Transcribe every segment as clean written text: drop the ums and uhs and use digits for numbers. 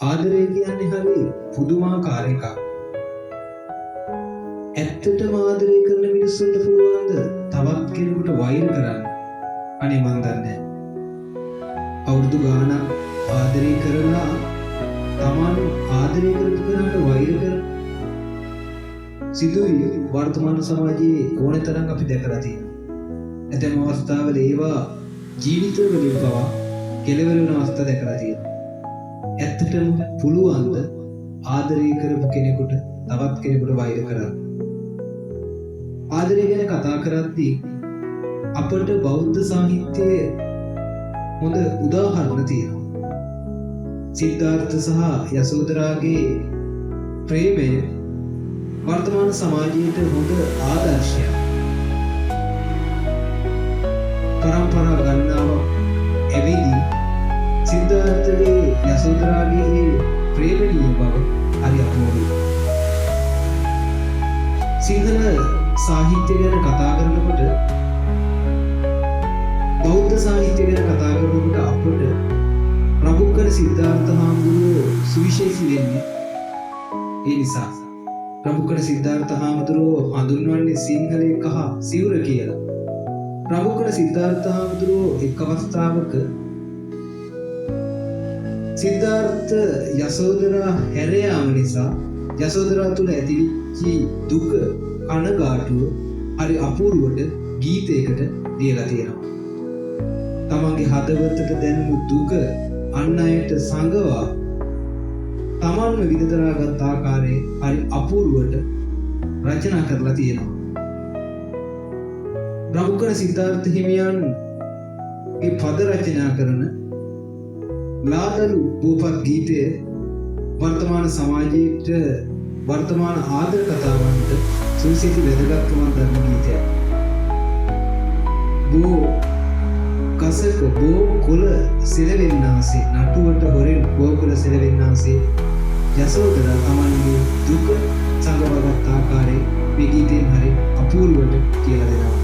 ආදරය කියන්නේ හරි පුදුමාකාර එකක්. ඇත්තටම ආදරය කරන මිනිස්සුන්ට පුළුවන්ද තවත් කෙනෙකුට වෛර කරන්න? අනේ මන් දන්නේ. අවුරුදු ගාණක් ආදරය කරලා තමන් ආදරය කරපු කෙනාට වෛර කරන සිදුවීම් වර්තමාන සමාජයේ ඕන තරම් අපි දැකලා තියෙනවා. ඇතැම් අවස්ථාවල ඒවා ජීවිතවලින් පවා කෙලවර වෙන අවස්ථා දැකලා තියෙනවා. ඇත්තටම පුළුවන්ද ආදරය කරපු කෙනෙකුට තවත් කෙනෙකුට වෛර කරන්න? ආදරය ගැන කතා කරද්දී අපට බෞද්ධ සාහිත්‍යයේ හොඳ උදාහරණ තියෙනවා. සිද්ධාර්ථ සහ යසෝදරාගේ ප්‍රේමය වර්තමාන සමාජයට හොඳ ආදර්ශයක්. පරම්පරා ගණනාවක් ඇවිදී සිද්ධාර්ථගේ යසෝදරාගේ ප්‍රේමණීය බව හරි අපූර්වයි. සිංහල සාහිත්‍ය ගැන කතා කරනකොට බෞද්ධ සාහිත්‍ය ගැන කතා කරනකොට අපට ප්‍රමුඛ සිද්ධාර්ථ හාමුදුරුවෝ සුවිශේෂී වෙන්නේ ඒ නිසා. ප්‍රමුඛ සිද්ධාර්ථ හාමුදුරුවෝ හඳුන්වන්නේ සිංහලයේ කහ සිවුර කියලා. ප්‍රමුඛ සිද්ධාර්ථ හාමුදුරුවෝ එක් අවස්ථාවක සිද්ධාර්ථ යසෝදරා හැර යාම නිසා යසෝදරා තුල ඇතිවෙච්ච දුක කනගාටුව හරි අපූර්වට ගීතයකට දීලා තියෙනවා. තමන්ගේ හදවතට දැනුණු දුක අන් අයට සංගවා තමන්ව විදතරාගත් ආකාරයේ හරි අපූර්වට රචනා කරලා තියෙනවා. ප්‍රමුඛ සිද්ධාර්ථ හිමියන්ගේ පද රචනා කරන ලාදරු භූපත් ගීතය වර්තමාන සමාජයට වර්තමාන ආදර කතාවන්ට සුවිශේෂ වැදගත්කමක් දරන ගීතයක්. බෝ කසක බෝ කොළ සෙලවෙන්නාසේ නටුවට හොරෙන් බෝ කොළ සෙලවෙන්නාසේ යසෝදරා තමන්ගේ දුක සංගවාගත් ආකාරයේ මේ ගීතයෙන් හරි අපූර්වට කියලා දෙනවා.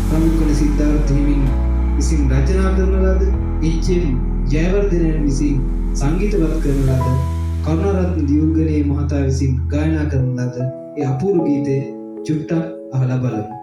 ප්‍රමුඛ සිද්ධාර්ථ හිමියන් විසින් රචනා කරන ලද එච්.එම්. ජයවර්ධනයන් විසින් සංගීතවත් කරන ලද කරුණාරත්න දියුල්ගනේ මහතා විසින් ගායනා කරන ලද ඒ අපූර්ව ගීතය චුට්ටක් අහලා බලමු.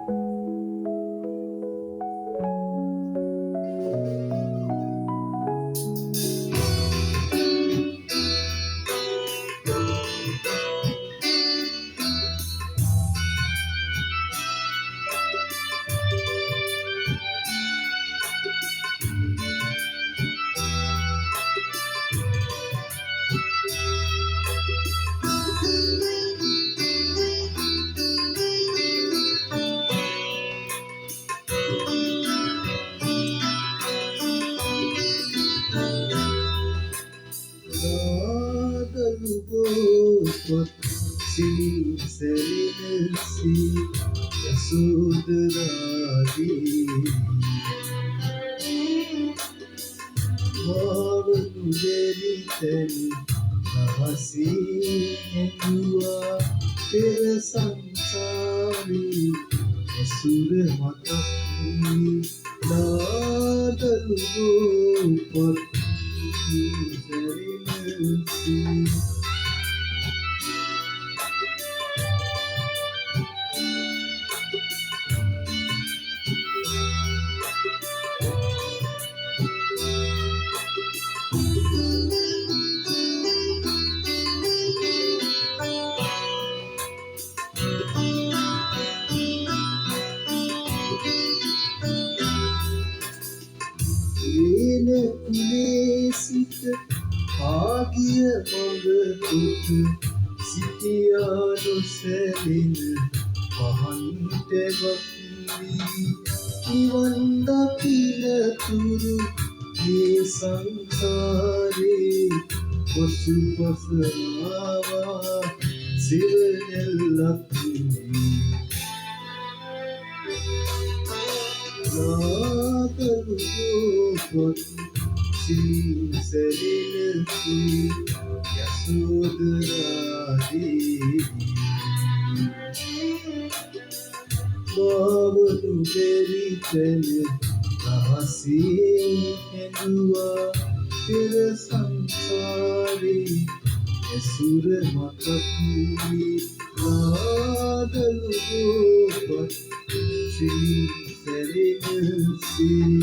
පෙර සංසාරේ ඇසුර මතක් වී ආදලු ගෝපත් සිලි සැරෙනසී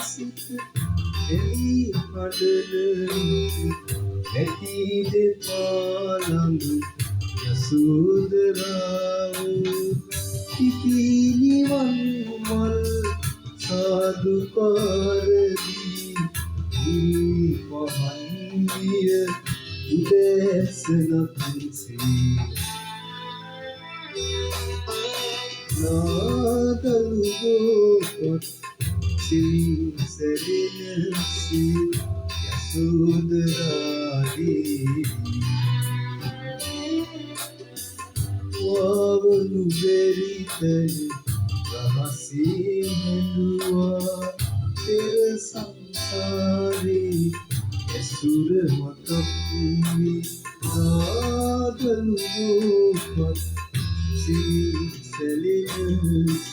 සිත එලි පඩලනිත ඇති දෙපාලඟු යසෝදරාව පිපිනිවන් මල් සාදුකාරදී පහන්දිය උදැසනක්සේ නාදලු ගෝපත් සිලි සැරෙනසී යසෝදරාදී වවනු බැරිතන රහසේ හැඬුවා පෙර සංසාරේ ඇසුර මතක් වී නාදලු ගෝපත් සිලි සැරෙනසී